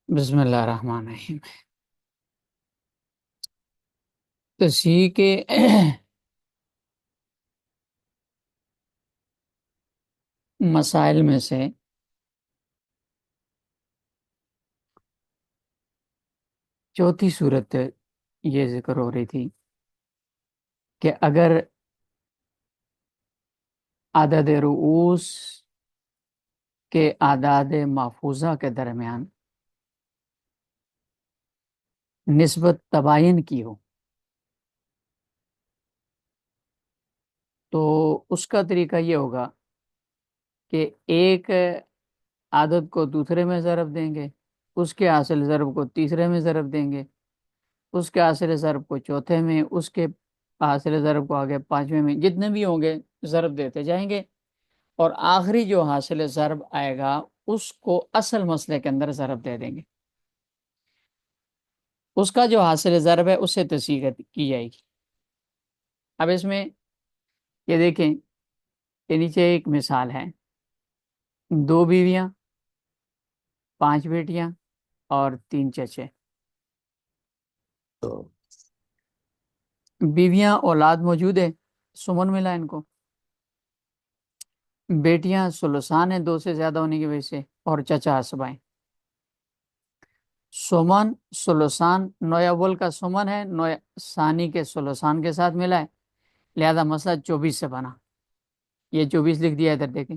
بسم اللہ الرحمن الرحیم۔ تصحیح کے مسائل میں سے چوتھی صورت یہ ذکر ہو رہی تھی کہ اگر عدد رؤوس کے اعداد محفوظہ کے درمیان نسبت تباین کی ہو تو اس کا طریقہ یہ ہوگا کہ ایک عدد کو دوسرے میں ضرب دیں گے، اس کے حاصل ضرب کو تیسرے میں ضرب دیں گے، اس کے حاصل ضرب کو چوتھے میں، اس کے حاصل ضرب کو آگے پانچویں میں، جتنے بھی ہوں گے ضرب دیتے جائیں گے، اور آخری جو حاصل ضرب آئے گا اس کو اصل مسئلے کے اندر ضرب دے دیں گے۔ اس کا جو حاصل ضرب ہے اس سے تصحیح کی جائے گی۔ اب اس میں یہ دیکھیں کہ نیچے ایک مثال ہے، دو بیویاں، پانچ بیٹیاں اور تین چچے۔ تو بیویاں اولاد موجود ہے، سمن ملا ان کو، بیٹیاں ثلثان ہیں دو سے زیادہ ہونے کی وجہ سے، اور چچا عصبہ ہیں۔ سمن ثلثان نوع اول کا سمن ہے، نوع ثانی کے ثلثان کے ساتھ ملا ہے، لہذا مسئلہ 24 سے بنا۔ یہ 24 لکھ دیا ادھر دیکھیں۔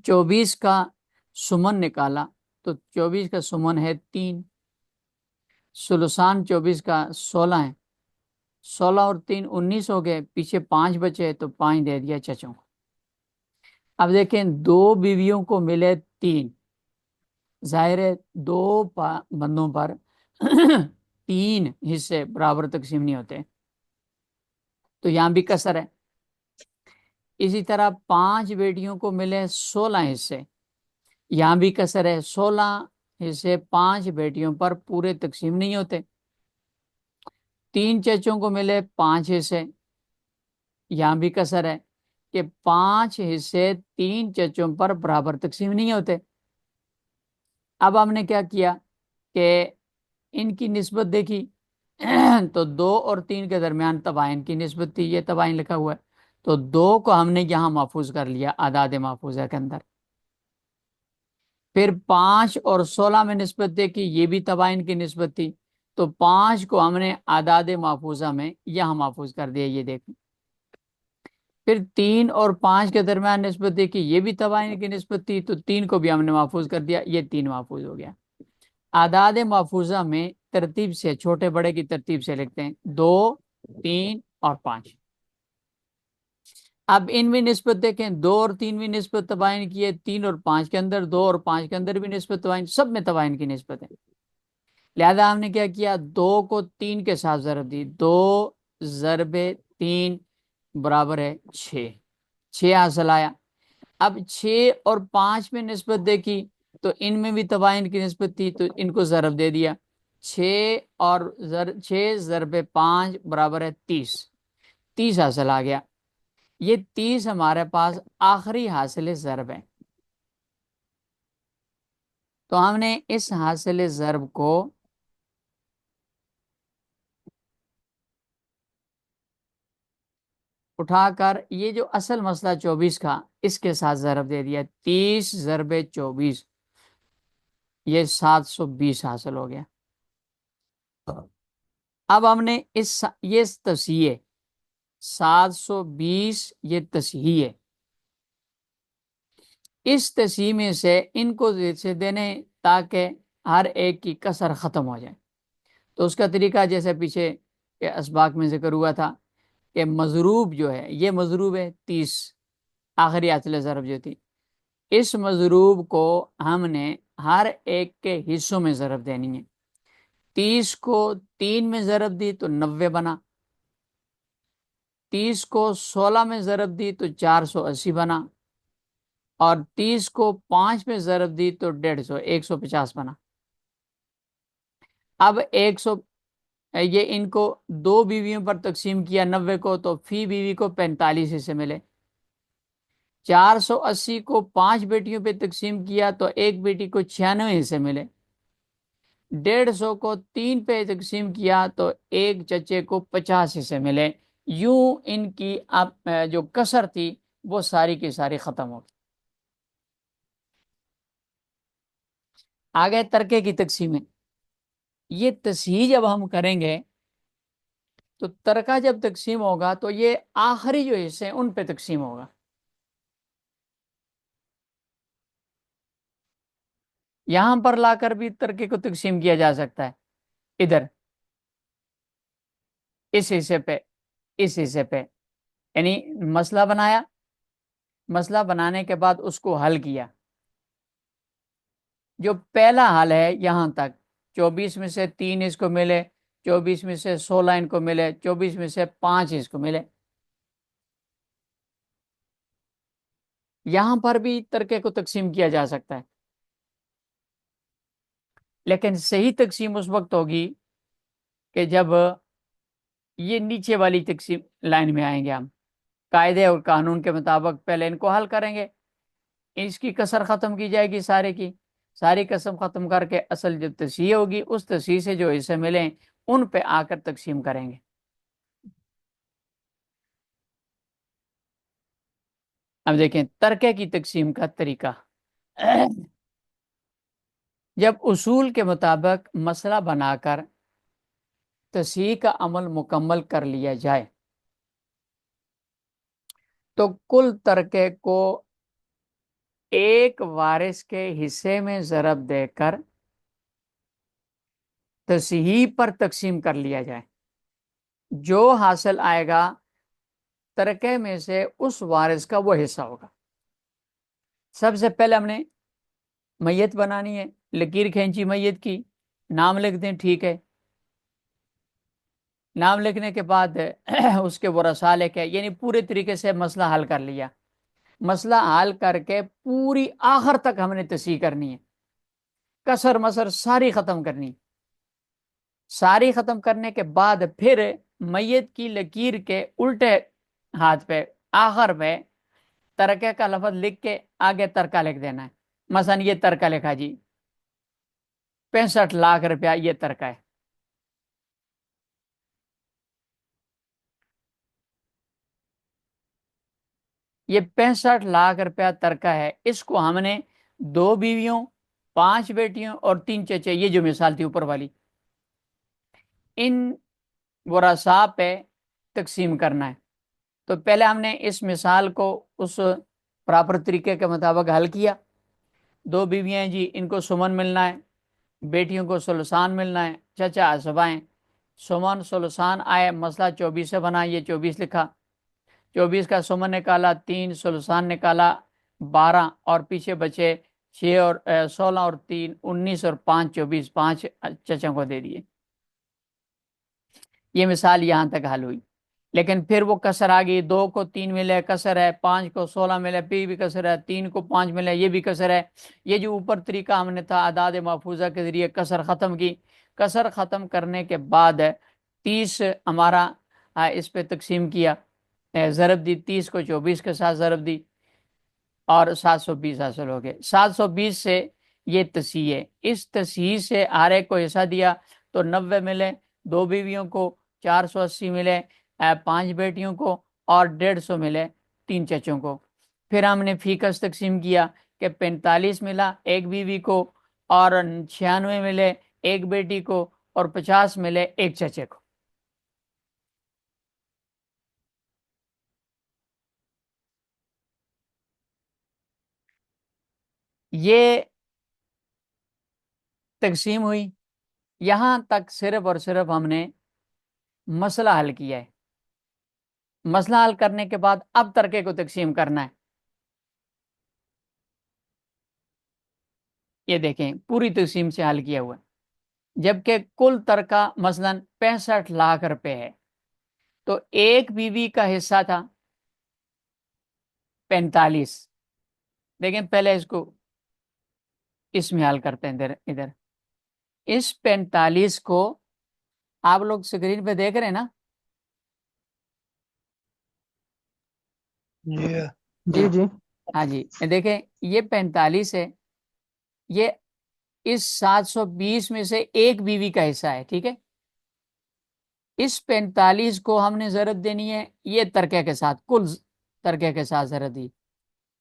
24 کا سمن نکالا تو 24 کا سمن ہے 3، ثلثان 24 کا 16 ہے، 16 اور 3 19 ہو گئے، پیچھے 5 بچے تو 5 دے دیا چچوں کو۔ اب دیکھیں دو بیویوں کو ملے 3، ظاہر ہے دو بندوں پر 3 حصے برابر تقسیم نہیں ہوتے، تو یہاں بھی کسر ہے۔ اسی طرح 5 بیٹیوں کو ملے 16 حصے، یہاں بھی کسر ہے، 16 حصے 5 بیٹیوں پر پورے تقسیم نہیں ہوتے۔ 3 چچوں کو ملے 5 حصے، یہاں بھی کسر ہے کہ 5 حصے 3 چچوں پر برابر تقسیم نہیں ہوتے۔ اب ہم نے کیا کیا کہ ان کی نسبت دیکھی تو 2 اور 3 کے درمیان تباین کی نسبت تھی، یہ تباین لکھا ہوا ہے، تو 2 کو ہم نے یہاں محفوظ کر لیا اعداد محفوظہ کے اندر۔ پھر 5 اور 16 میں نسبت دیکھی، یہ بھی تباین کی نسبت تھی، تو 5 کو ہم نے اعداد محفوظہ میں یہاں محفوظ کر دیا، یہ دیکھیں۔ پھر 3 اور 5 کے درمیان نسبت دیکھی، یہ بھی تباین کی نسبت تھی، تو 3 کو بھی ہم نے محفوظ کر دیا، یہ 3 محفوظ ہو گیا۔ اعداد محفوظہ میں ترتیب سے چھوٹے بڑے کی ترتیب سے لکھتے ہیں، 2 3 اور 5۔ اب ان میں نسبت دیکھیں، 2 اور 3 بھی نسبت تباین کی ہے، 3 اور 5 کے اندر، 2 اور 5 کے اندر بھی نسبت تباین، سب میں تباین کی نسبت ہے۔ لہذا ہم نے کیا کیا، 2 کو 3 کے ساتھ ضرب دی، 2 ضرب 3 برابر ہے 6، 6 حاصل آیا۔ اب 6 اور 5 میں نسبت دیکھی تو ان میں بھی تباین کی نسبت تھی، تو ان کو ضرب دے دیا، 6 اور 6 ضرب 5 برابر ہے 30، 30 حاصل آ گیا۔ یہ 30 ہمارے پاس آخری حاصل ضرب ہے، تو ہم نے اس حاصل ضرب کو اٹھا کر یہ جو اصل مسئلہ 24 کا اس کے ساتھ ضرب دے دیا، 30 ضرب 24، یہ 720 حاصل ہو گیا۔ اب ہم نے یہ تصحیح 720 یہ تصحیح ہے، اس تصحیح میں سے ان کو سے دینے تاکہ ہر ایک کی کسر ختم ہو جائے۔ تو اس کا طریقہ جیسے پیچھے کے اسباق میں ذکر ہوا تھا کہ مضروب جو ہے، یہ مضروب ہے 30، آخری حاصل ضرب جو تھی، اس مضروب کو ہم نے ہر ایک کے حصوں میں ضرب دینی ہے۔ 30 کو 3 میں ضرب دی تو 90 بنا، 30 کو 16 میں ضرب دی تو 480 بنا، اور 30 کو 5 میں ضرب دی تو 150 بنا۔ اب 100 یہ ان کو 2 بیویوں پر تقسیم کیا 90 کو، تو فی بیوی کو 45 حصے ملے۔ 480 کو 5 بیٹیوں پہ تقسیم کیا تو ایک بیٹی کو 96 حصے ملے. 150 کو 3 پہ تقسیم کیا تو ایک چچے کو 50 حصے ملے. یوں ان کی اب جو کسر تھی وہ ساری کی ساری ختم ہو گئی. آگے ترکے کی تقسیمیں. یہ تصحیح جب ہم کریں گے تو ترکہ جب تقسیم ہوگا تو یہ آخری جو حصے ہیں ان پہ تقسیم ہوگا. یہاں پر لا کر بھی ترکے کو تقسیم کیا جا سکتا ہے. ادھر اس حصے پہ اس حصے پہ، یعنی مسئلہ بنایا، مسئلہ بنانے کے بعد اس کو حل کیا. جو پہلا حل ہے یہاں تک 24 میں سے 3 اس کو ملے، 24 میں سے 16 ان کو ملے، 24 میں سے 5 اس کو ملے. یہاں پر بھی ترکے کو تقسیم کیا جا سکتا ہے، لیکن صحیح تقسیم اس وقت ہوگی کہ جب یہ نیچے والی تقسیم لائن میں آئیں گے. ہم قاعدے اور قانون کے مطابق پہلے ان کو حل کریں گے، اس کی کسر ختم کی جائے گی، ساری قسم ختم کر کے اصل جو تصحیح ہوگی اس تصحیح سے جو حصے ملیں ان پہ آ کر تقسیم کریں گے. اب دیکھیں ترکے کی تقسیم کا طریقہ. جب اصول کے مطابق مسئلہ بنا کر تصحیح کا عمل مکمل کر لیا جائے تو کل ترکے کو ایک وارث کے حصے میں ضرب دے کر تصحیح پر تقسیم کر لیا جائے. جو حاصل آئے گا ترکے میں سے اس وارث کا وہ حصہ ہوگا. سب سے پہلے ہم نے میت بنانی ہے، لکیر کھینچی میت کی، نام لکھ دیں، ٹھیک ہے. نام لکھنے کے بعد اس کے ورثاء لکھے، یعنی پورے طریقے سے مسئلہ حل کر لیا. مسئلہ حل کر کے پوری آخر تک ہم نے تصحیح کرنی ہے، کسر مسر ساری ختم کرنی. ساری ختم کرنے کے بعد پھر میت کی لکیر کے الٹے ہاتھ پہ آخر پہ ترکے کا لفظ لکھ کے آگے ترکہ لکھ دینا ہے. مثلا یہ ترکہ لکھا جی 65 لاکھ روپیہ، یہ ترکہ ہے. یہ 65 لاکھ روپیہ ترکہ ہے. اس کو ہم نے 2 بیویوں، 5 بیٹیوں اور 3 چچے، یہ جو مثال تھی اوپر والی، ان ورثاء پہ تقسیم کرنا ہے. تو پہلے ہم نے اس مثال کو اس پراپر طریقے کے مطابق حل کیا. 2 بیویاں ہیں جی، ان کو سمن ملنا ہے، بیٹیوں کو سلسان ملنا ہے، چچا عصبائیں. سمن سلسان آئے، مسئلہ 24 سے بنا، یہ 24 لکھا. 24 کا سمن نکالا، 3 سلسان نکالا، 12 اور پیچھے بچے 6 اور 16 اور 3 19 اور 5 24، 5 چچوں کو دے دیے. یہ مثال یہاں تک حل ہوئی. لیکن پھر وہ کسر آ گئی، 2 کو 3 ملے کسر ہے، 5 کو 16 ملے پھر بھی کسر ہے، 3 کو 5 ملے یہ بھی کسر ہے. یہ جو اوپر طریقہ ہم نے تھا اعداد محفوظہ کے ذریعے کسر ختم کی، کسر ختم کرنے کے بعد 30 ہمارا اس پہ تقسیم کیا، ضرب دی، 30 کو 24 کے ساتھ ضرب دی اور 720 حاصل ہو گئے. 720 سے یہ تصحیح ہے. اس تصحیح سے ہر ایک کو حصہ دیا تو 90 ملے. 2 بیویوں کو 480 ملے، 5 بیٹیوں کو اور 150 ملے 3 چچوں کو. پھر ہم نے فی کس تقسیم کیا کہ 45 ملا ایک بیوی کو اور 96 ملے ایک بیٹی کو اور 50 ملے ایک چچے کو. یہ تقسیم ہوئی. یہاں تک صرف اور صرف ہم نے مسئلہ حل کیا ہے. مسئلہ حل کرنے کے بعد اب ترکے کو تقسیم کرنا ہے. یہ دیکھیں پوری تقسیم سے حل کیا ہوا ہے. جبکہ کل ترکہ مثلا 65 لاکھ روپے ہے تو ایک بیوی کا حصہ تھا 45. دیکھیں پہلے اس کو اس میں حل کرتے ہیں. ادھر اس 45 کو آپ لوگ اسکرین پہ دیکھ رہے ہیں نا؟ جی جی. ہاں جی دیکھیں یہ 45 ہے، یہ اس 720 میں سے ایک بیوی کا حصہ ہے، ٹھیک ہے۔ اس 45 کو ہم نے ضرب دینی ہے یہ ترکے کے ساتھ، کل ترکے کے ساتھ ضرب دی،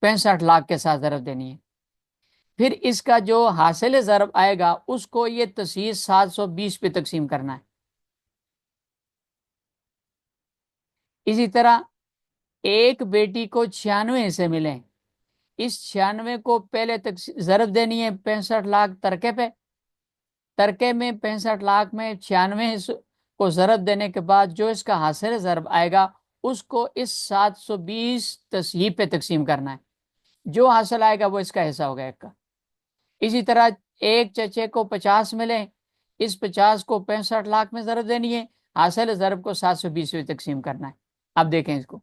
65 لاکھ کے ساتھ ضرب دینی ہے۔ پھر اس کا جو حاصل ضرب آئے گا اس کو یہ تصحیح 720 پہ تقسیم کرنا ہے۔ اسی طرح ایک بیٹی کو 96 حصے ملیں، اس 96 کو پہلے ضرب دینی ہے 65 لاکھ ترکے پہ، ترکے میں 65 لاکھ میں 96 کو ضرب دینے کے بعد جو اس کا حاصل ضرب آئے گا اس کو اس 720 تصحیح پہ تقسیم کرنا ہے، جو حاصل آئے گا وہ اس کا حصہ ہوگا ایک کا۔ اسی طرح ایک چچے کو 50 ملے، اس 50 کو 65 لاکھ میں ضرب دینی ہے، حاصل ضرب کو 720 پہ تقسیم کرنا ہے۔ اب دیکھیں اس کو،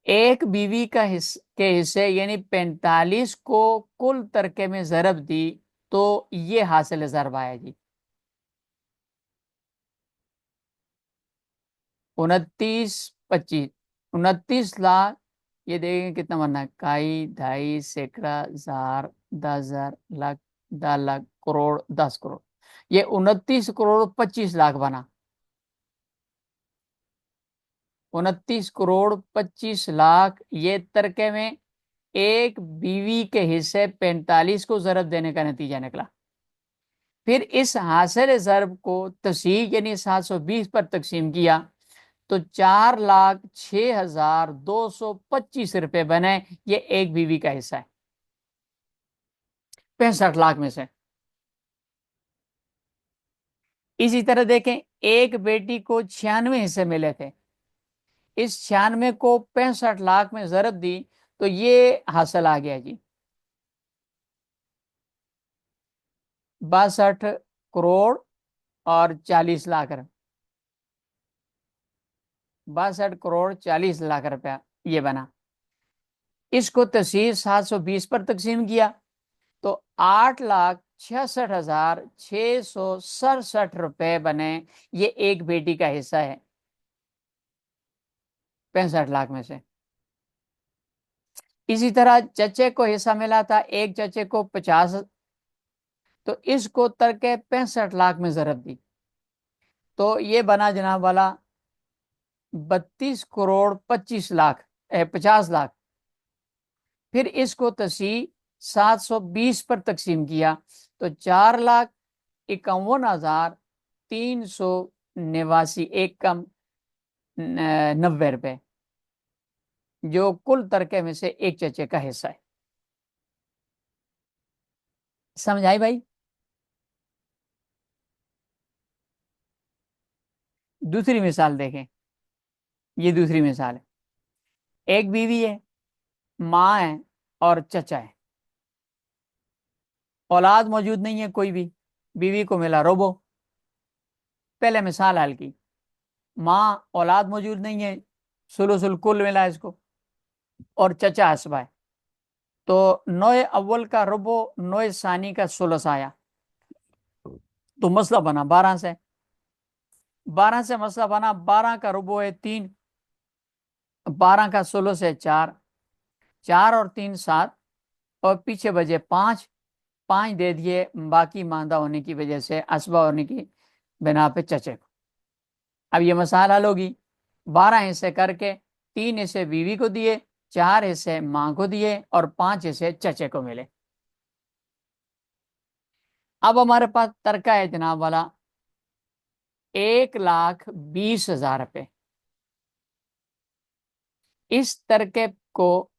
ایک بیوی کے حصے یعنی 45 کو کل ترکے میں ضرب دی تو یہ حاصل ضرب آیا جی 29 25 29 لاکھ، یہ دیکھیں کتنا بننا ہے، کائی ڈھائی سینکڑا ہزار 10,000 لاکھ 10 لاکھ کروڑ 10 کروڑ، یہ 29 کروڑ 25 لاکھ بنا، 29 کروڑ 25 لاکھ یہ ترکے میں ایک بیوی کے حصے 45 کو ضرب دینے کا نتیجہ نکلا۔ پھر اس حاصل ضرب کو تصحیح یعنی 720 پر تقسیم کیا تو 4,06,225 بنے، یہ ایک بیوی کا حصہ ہے 65 لاکھ میں سے۔ اسی طرح دیکھیں ایک بیٹی کو 96 حصے ملے تھے، اس 96 کو 65 لاکھ میں ضرب دی تو یہ حاصل آ گیا جی 62 کروڑ اور 40 لاکھ 62 کروڑ 40 لاکھ روپیہ یہ بنا۔ اس کو تصحیح 720 پر تقسیم کیا تو 8,66,667 بنے، یہ ایک بیٹی کا حصہ ہے 65 لاکھ میں سے۔ اسی طرح چچے کو حصہ ملا تھا، ایک چچے کو 50، تو اس کو ترکے 65 لاکھ میں ضرب دی تو یہ بنا جناب والا 32 کروڑ 50 لاکھ۔ پھر اس کو تصحیح 720 پر تقسیم کیا تو 4,51,389 ایک کم 90 روپے، جو کل ترکے میں سے ایک چچے کا حصہ ہے۔ سمجھائی بھائی؟ دوسری مثال دیکھیں، یہ دوسری مثال ہے، ایک بیوی ہے، ماں ہے اور چچا ہے، اولاد موجود نہیں ہے کوئی بھی، بیوی کو ملا روبو۔ پہلے مثال حل کی، ماں اولاد موجود نہیں ہے، ثلث الکل ملا اس کو، اور چچا حسبہ ہے، تو نوع اول کا ربو نوع ثانی کا ثلث آیا، تو مسئلہ بنا 12 سے، 12 سے مسئلہ بنا، 12 کا ربو ہے 3، 12 کا ثلث ہے 4، 4 اور 3 7، اور پیچھے بجے 5، 5 دے دیے باقی ماندہ ہونے کی وجہ سے، اسبہ ہونے کی بنا پہ چچے کو۔ اب یہ مسائل حل ہوگی، 12 حصے کر کے 3 حصے بیوی کو دیے، 4 حصے ماں کو دیے اور 5 حصے چچے کو ملے۔ اب ہمارے پاس ترکہ ہے جناب والا 1,20,000 روپے، اس ترکے کو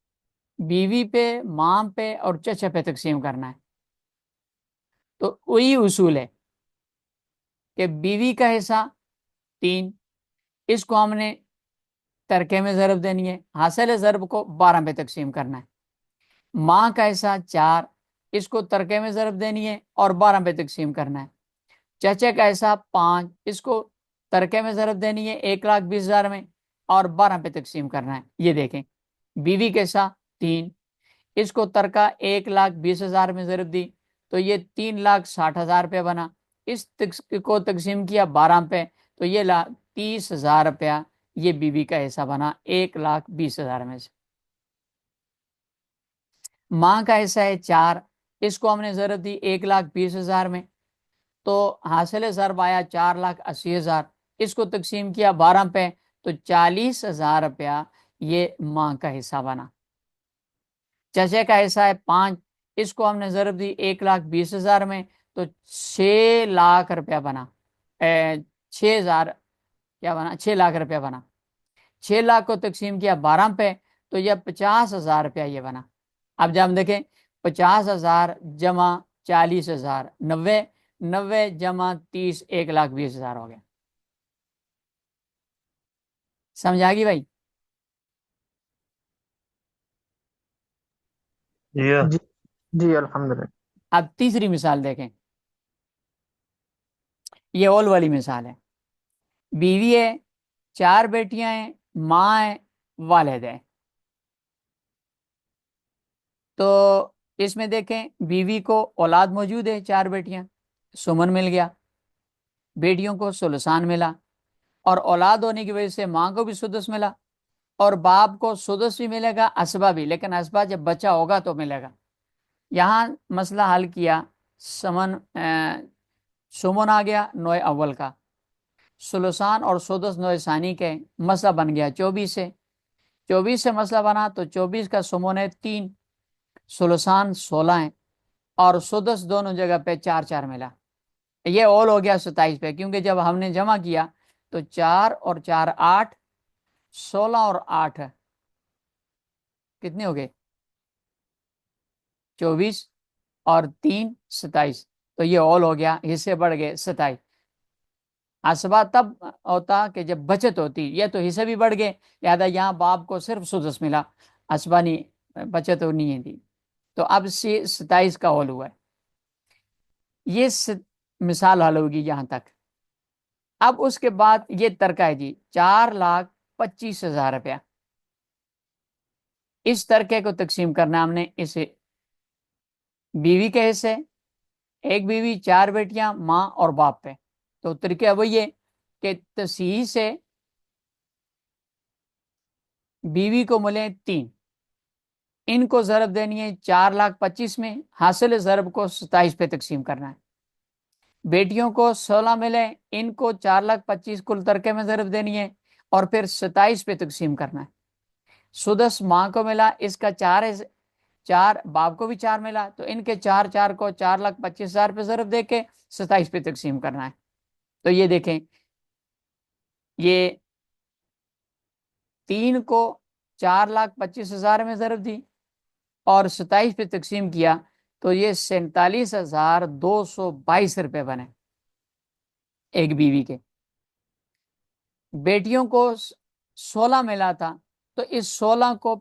بیوی پہ، ماں پہ اور چچے پہ تقسیم کرنا ہے، تو وہی اصول ہے کہ بیوی کا حصہ 3، اس کو ہم نے ترکے میں ضرب دینی ہے، حاصل ضرب کو 12 پہ تقسیم کرنا ہے۔ ماں کا حصہ 4، اس کو ترکے میں ضرب دینی ہے اور 12 پہ تقسیم کرنا ہے۔ چچے کا حصہ 5، اس کو ترکے میں ضرب دینی ہے 1,20,000 میں اور 12 پہ تقسیم کرنا ہے۔ یہ دیکھیں بیوی کا حصہ 3، اس کو ترکہ 1,20,000 میں ضرب دی تو یہ 3,60,000 روپے بنا، اس کو تقسیم کیا 12 پہ تو یہ 30,000 روپیہ یہ بیوی کا حصہ بنا 1,20,000 میں سے۔ ماں کا حصہ ہے 4، اس کو ہم نے ضرب دی 1,20,000 میں، تو حاصل ضرب آیا 4,80,000۔ اس کو تقسیم کیا 12 پہ تو 40,000 روپیہ یہ ماں کا حصہ بنا۔ چچے کا حصہ ہے 5، اس کو ہم نے ضرب دی 1,20,000 میں تو 6 لاکھ روپیہ بنا۔ 6,000 کیا بنا؟ 6 لاکھ روپیہ بنا۔ 6 لاکھ کو تقسیم کیا 12 پہ تو یہ 50,000 روپیہ یہ بنا۔ اب جب ہم دیکھیں 50,000 جمع 40,000، 90، 90 جمع 30، 1,20,000 ہو گیا۔ سمجھ آ گئی بھائی؟ جی جی الحمدللہ۔ اب تیسری مثال دیکھیں، یہ اول والی مثال ہے۔ بیوی ہے، 4 بیٹیاں ہیں، ماں ہے، والد ہے۔ تو اس میں دیکھیں بیوی کو اولاد موجود ہے، 4 بیٹیاں، سمن مل گیا، بیٹیوں کو ثلثان ملا، اور اولاد ہونے کی وجہ سے ماں کو بھی سدس ملا، اور باپ کو سدس بھی ملے گا، اسبا بھی، لیکن اسبا جب بچہ ہوگا تو ملے گا۔ یہاں مسئلہ حل کیا، سمن آ گیا نوع اول کا، ثلثان اور سدس نوع ثانی کے، مسئلہ بن گیا 24 سے۔ 24 سے مسئلہ بنا تو 24 کا سمن ہے 3، ثلثان 16 ہیں، اور سدس دونوں جگہ پہ 4 4 ملا، یہ اول ہو گیا 27 پہ، کیونکہ جب ہم نے جمع کیا تو 4 اور 4 8، 16 اور 8 کتنے ہو گئے؟ 24 اور 3 27، تو یہ اول ہو گیا، حصے بڑھ گئے 27۔ اسبا تب ہوتا کہ جب بچت ہوتی، یہ تو حصے بھی بڑھ گئے، لہذا یہاں باپ کو صرف سدس ملا، اسبا نہیں، بچت نہیں ہے تھی، تو اب 27 کا اول ہوا ہے۔ یہ مثال حل ہوگی یہاں تک۔ اب اس کے بعد یہ ترکہ ہے جی 4,25,000 روپیہ، اس ترکے کو تقسیم کرنا ہم نے اسے بیوی کے حصے، ایک بیوی 4 بیٹیاں ماں اور باپ پہ، تو طریقہ وہی ہے کہ تصحیح سے بیوی کو ملے 3، ان کو ضرب دینی ہے 4,25,000 میں، حاصل ضرب کو 27 پہ تقسیم کرنا ہے۔ بیٹیوں کو 16 ملے، ان کو 4,25,000 کل ترکے میں ضرب دینی ہے، اور پھر 27 پہ تقسیم کرنا ہے۔ سدس ماں کو ملا، اس کا 4 باپ کو بھی 4 ملا، تو ان کے 4 4 کو 4,25,000 پہ ضرب دے کے 27 پہ تقسیم کرنا ہے۔ تو یہ دیکھیں، یہ 3 کو 4,25,000 میں ضرب دی اور 27 پہ تقسیم کیا تو یہ 47,222 روپے بنے ایک بیوی کے۔ بیٹیوں کو 16 ملا تھا، تو اس 16 کو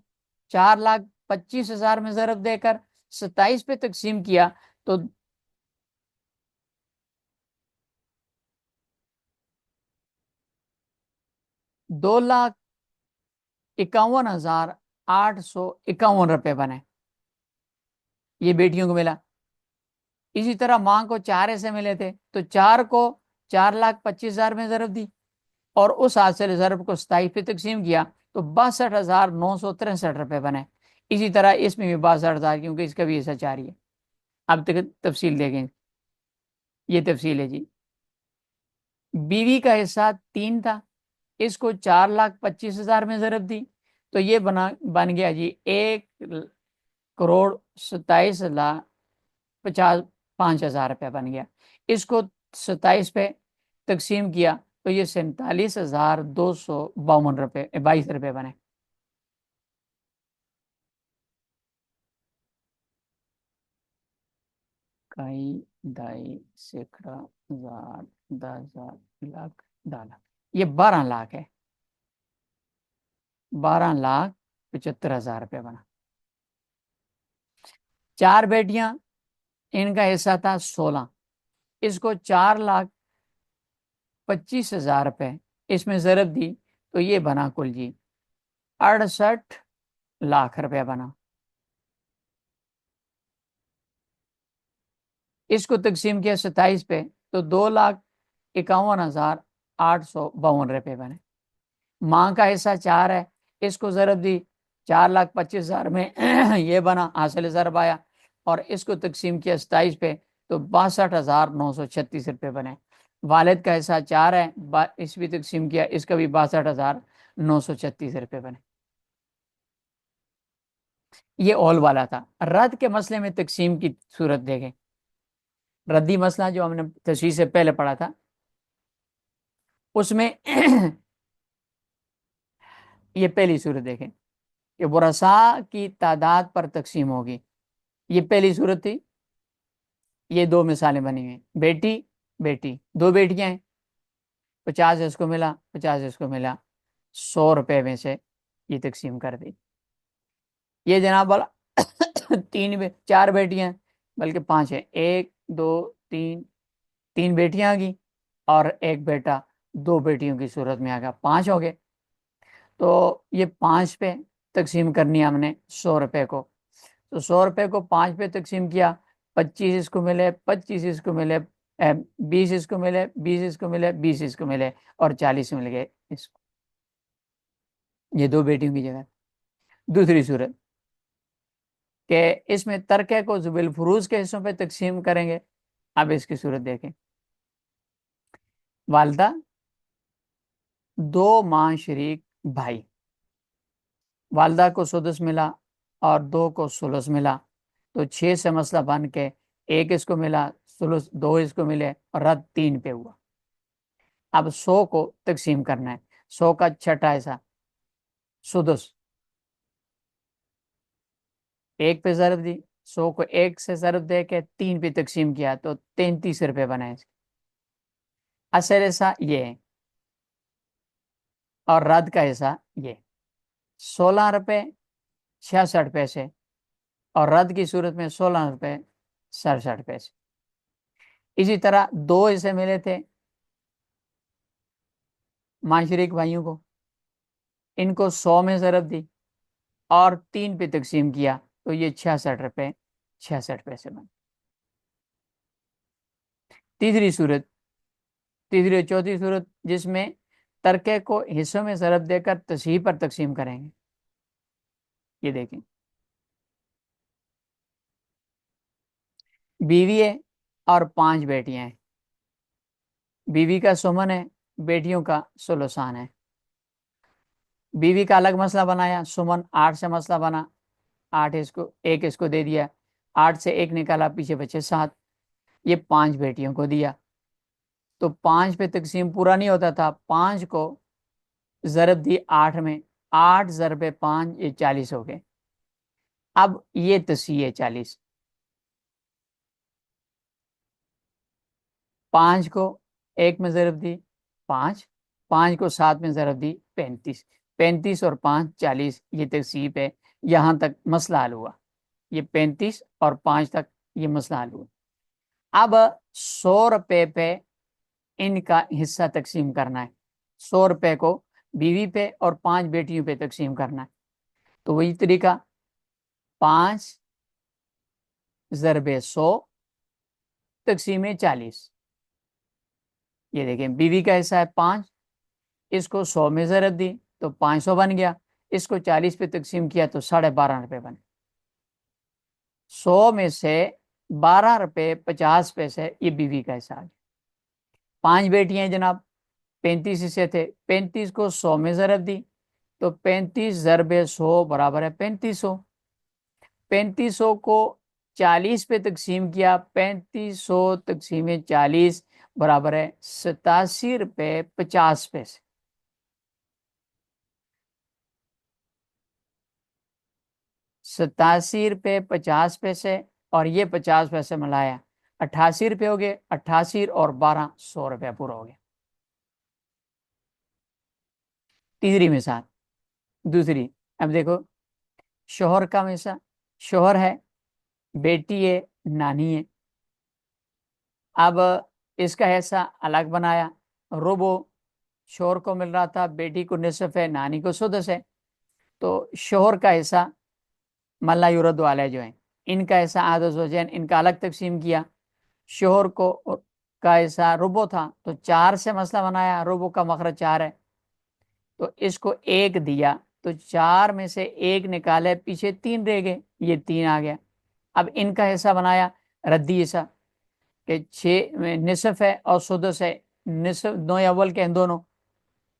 4,25,000 میں ضرب دے کر 27 پہ تقسیم کیا تو 2,51,851 روپے بنے، یہ بیٹیوں کو ملا۔ اسی طرح ماں کو 4 ایسے ملے تھے، تو 4 کو 4,25,000 میں ضرب دی اور اس حاصل ضرب کو 27 پہ تقسیم کیا تو 62,963 روپے بنے۔ اسی طرح اس میں بھی 62,000، کیونکہ اس کا بھی حصہ 4 ہی ہے۔ اب تک تفصیل دیکھیں، یہ تفصیل ہے جی۔ بیوی کا حصہ 3 تھا، اس کو 4,25,000 میں ضرب دی تو یہ بن گیا جی 1,27,5,000 روپے بن گیا۔ اس کو 27 پہ تقسیم کیا تو یہ 47,252 روپے 22 روپے بنے۔ کئی دائی سیکڑا ہزار 10,000 لاکھ ڈالر، یہ 12 لاکھ ہے، 12,75,000 روپے بنا۔ 4 بیٹیاں، ان کا حصہ تھا 16، اس کو 4,25,000 روپے اس میں ضرب دی تو یہ بنا کل جی 68 لاکھ روپے بنا۔ اس کو تقسیم کیا 27 پہ تو 2,51,852 روپے بنے۔ ماں کا حصہ 4 ہے، اس کو ضرب دی 4,25,000 میں یہ بنا، حاصل ضرب آیا، اور اس کو تقسیم کیا 27 پہ تو 62,936 روپے بنے۔ والد کا حصہ 4 ہے، اس بھی تقسیم کیا، اس کا بھی 62,936 روپے بنے۔ یہ اول والا تھا۔ رد کے مسئلے میں تقسیم کی صورت دیکھیں، ردی مسئلہ جو ہم نے تشریح سے پہلے پڑھا تھا، اس میں یہ پہلی صورت دیکھیں کہ ورثاء کی تعداد پر تقسیم ہوگی۔ یہ پہلی صورت تھی، یہ 2 مثالیں بنی ہوئی، بیٹی بیٹی، 2 بیٹیاں ہیں، 50 اس کو ملا، 50 اس کو ملا، 100 روپے میں سے یہ تقسیم کر دی۔ یہ جناب والا 4 بیٹیاں ہیں، بلکہ 5 ہیں، 1 2 3 بیٹیاں آ گئی اور ایک بیٹا، 2 بیٹیوں کی صورت میں آ گیا، 5 ہو گئے۔ تو یہ 5 پہ تقسیم کرنی ہے ہم نے 100 روپے کو، تو 100 روپے کو 5 پہ تقسیم کیا، 25 اس کو ملے، 25 اس کو ملے، 20 اس کو ملے، 20 اس کو ملے، 20 اس کو ملے، اور 40 مل گئے اس کو، یہ 2 بیٹیوں کی جگہ۔ دوسری صورت کہ اس میں ترکے کو ذوی الفروض کے حصوں پہ تقسیم کریں گے۔ اب اس کی صورت دیکھیں، والدہ، 2 ماں شریک بھائی، والدہ کو سدس ملا اور 2 کو ثلث ملا، تو 6 سے مسئلہ بن کے 1 اس کو ملا، ثلث 2 اس کو ملے، اور رد 3 پہ ہوا۔ اب 100 کو تقسیم کرنا ہے، 100 کا چھٹا حصہ سدس، 1 پہ ضرب دی، 100 کو 1 سے ضرب دے کے 3 پہ تقسیم کیا تو 33 روپے بنے۔ اصل حصہ یہ ہے اور رد کا حصہ یہ، 16 روپے 66 پیسے، اور رد کی صورت میں 16 روپے 67 پیسے۔ اسی طرح 2 حصے ملے تھے ماں شریک بھائیوں کو، ان کو 100 میں ضرب دی اور 3 پہ تقسیم کیا تو یہ 66 روپے 66 پیسے بنے۔ تیسری صورت، تیسری اور چوتھی صورت جس میں ترکے کو حصوں میں ضرب دے کر تصحیح پر تقسیم کریں گے، یہ دیکھیں، بیوی ہے اور 5 بیٹیاں ہیں، بیوی کا سمن ہے، بیٹیوں کا ثلثان ہے۔ بیوی کا الگ مسئلہ بنایا، سمن 8 سے مسئلہ بنا، 8 اس کو 1 اس کو دے دیا، 8 سے 1 نکالا، پیچھے بچے 7، یہ 5 بیٹیوں کو دیا، تو 5 پہ تقسیم پورا نہیں ہوتا تھا، 5 کو ضرب دی 8 میں، 8 ضرب 5 یہ 40 ہو گئے۔ اب یہ تصحیح ہے 40، 5 کو 1 میں ضرب دی 5، 5 کو 7 میں ضرب دی 35، 35 اور 5 40، یہ تصحیح ہے۔ یہاں تک مسئلہ حل ہوا، یہ 35 اور 5 تک یہ مسئلہ حل ہوا۔ اب 100 روپے پہ ان کا حصہ تقسیم کرنا ہے، 100 روپے کو بیوی پہ اور 5 بیٹیوں پہ تقسیم کرنا ہے، تو وہی طریقہ 5 ضرب 100 تقسیم 40۔ یہ دیکھیں، بیوی کا حصہ ہے 5، اس کو 100 میں ضرب دی تو 500 بن گیا، اس کو 40 پہ تقسیم کیا تو 12.5 روپے بنے۔ 100 میں سے 12 روپے 50 پیسے یہ بیوی کا حصہ آ گیا۔ 5 بیٹیاں ہیں جناب، 35 حصے تھے، 35 کو 100 میں ضرب دی تو 35 ضرب 100 برابر ہے 3500، 3500 کو 40 پہ تقسیم کیا، 3500 تقسیم 40 برابر ہے 87 روپے 50 پیسے۔ 87 روپے 50 پیسے اور یہ 50 پیسے ملایا 88 روپے ہو گئے، 88 اور 12 100 روپے پورا ہو گیا۔ تیسری مثال، دوسری، اب دیکھو، شوہر کا حصہ، شوہر ہے، بیٹی ہے، نانی ہے، اب اس کا حصہ الگ بنایا، ربو شوہر کو مل رہا تھا، بیٹی کو نصف ہے، نانی کو سدس ہے، تو شوہر کا حصہ ملا یورد والے جو ہیں، ان کا حصہ آدھا زوجین، ان کا الگ تقسیم کیا، شوہر کو کا حصہ ربو تھا تو 4 سے مسئلہ بنایا، ربو کا مخرج 4 ہے، تو اس کو 1 دیا تو 4 میں سے 1 نکالے، پیچھے 3 رہ گئے، یہ 3 آ گیا۔ اب ان کا حصہ بنایا ردی حصہ کہ 6 نصف ہے اور سدس ہے، نصف نوع اول کے ہیں دونوں،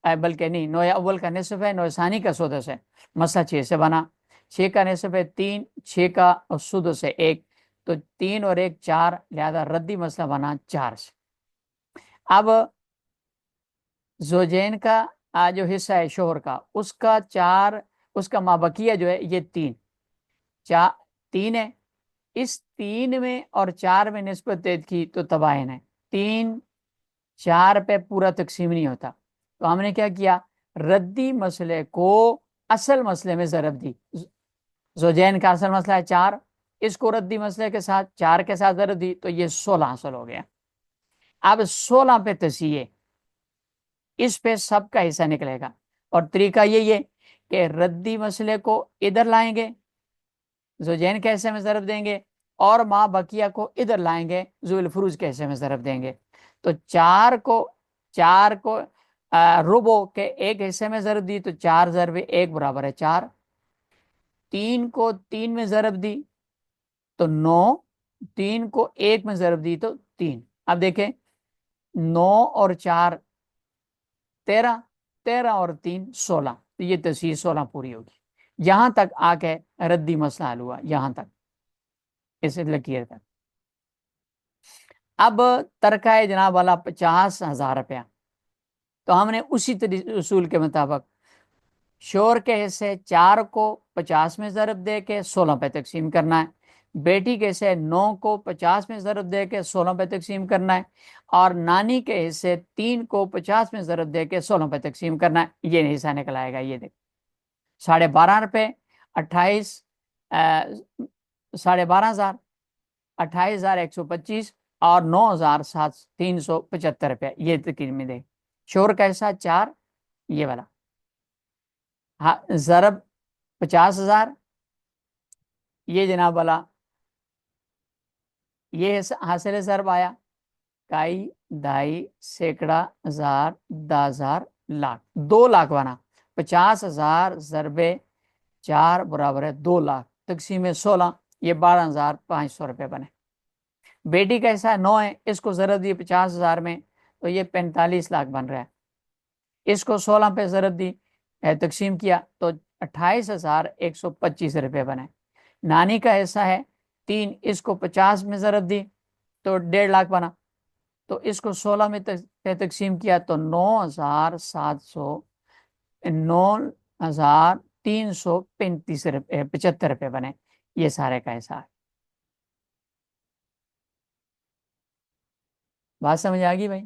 بلکہ نہیں، نوع اول کا نصف ہے، نوع ثانی کا سدس ہے، مسئلہ 6 سے بنا۔ 6 کا نصف ہے 3، 6 کا سدس ہے 1، تو 3 اور 1 4، لہذا ردی مسئلہ بنا 4 سے۔ اب زوجین کا جو حصہ ہے شوہر کا، اس کا 4، اس کا مابقیہ جو ہے یہ 3، 3 ہے، اس 3 میں اور 4 میں نسبت دے کی تو تباین ہے، 3 4 پہ پورا تقسیم نہیں ہوتا، تو ہم نے کیا کیا، ردی مسئلے کو اصل مسئلے میں ضرب دی۔ زوجین کا اصل مسئلہ ہے 4، اس کو ردی مسئلے کے ساتھ 4 کے ساتھ ضرب دی تو یہ 16 حاصل ہو گیا۔ اب 16 پہ تسیے، اس پہ سب کا حصہ نکلے گا، اور طریقہ یہی ہے کہ ردی مسئلے کو ادھر لائیں گے، زوجین کے حصے میں ضرب دیں گے، اور ماں بقیہ کو ادھر لائیں گے، ذو الفروج کے حصے میں ضرب دیں گے۔ تو 4 کو ربو کے ایک حصے میں ضرب دی تو 4 ضرب 1 برابر ہے 4، 3 کو 3 میں ضرب دی تو 9، 3 کو 1 میں ضرب دی تو 3۔ اب دیکھیں 9 اور 4 13، 13 اور 3 16، تو یہ تصحیح 16 پوری ہوگی۔ یہاں تک آ کے ردی مسئلہ حل ہوا، یہاں تک اس لکیر تک۔ اب ترکہ ہے جناب والا 50,000 روپیہ، تو ہم نے اسی اصول کے مطابق شوہر کے حصے 4 کو 50 میں ضرب دے کے 16 پہ تقسیم کرنا ہے، بیٹی کے حصے 9 کو 50 میں ضرب دے کے 16 پہ تقسیم کرنا ہے، اور نانی کے حصے 3 کو 50 میں ضرب دے کے 16 پہ تقسیم کرنا ہے۔ یہ حصہ نکل آئے گا، یہ دیکھ 12.5 روپے، 28 12,500، 28,125 اور 9,375 روپے، یہ تقسیم میں دے۔ شوہر کا حصہ 4، یہ والا ضرب 50,000، یہ جناب والا یہ حاصل ضرب آیا، کائی، دھائی، سینکڑا، ہزار، 10,000، لاکھ، 2 لاکھ بنا۔ 50,000 ضرب 4 برابر ہے 2 لاکھ، تقسیم 16، یہ 12,500 روپے بنے۔ بیٹی کا حصہ 9 ہے، اس کو ضرب دی 50,000 میں تو یہ 45 لاکھ بن رہا ہے، اس کو 16 پہ ضرب دی تقسیم کیا تو 28,125 روپے بنے۔ نانی کا حصہ ہے 3، اس کو 50 میں ضرب دی تو 1.5 لاکھ بنا، تو اس کو 16 میں تقسیم کیا تو 9,335 روپے بنے، یہ سارے کا حصہ ہے۔ بات سمجھ آ گئی بھائی؟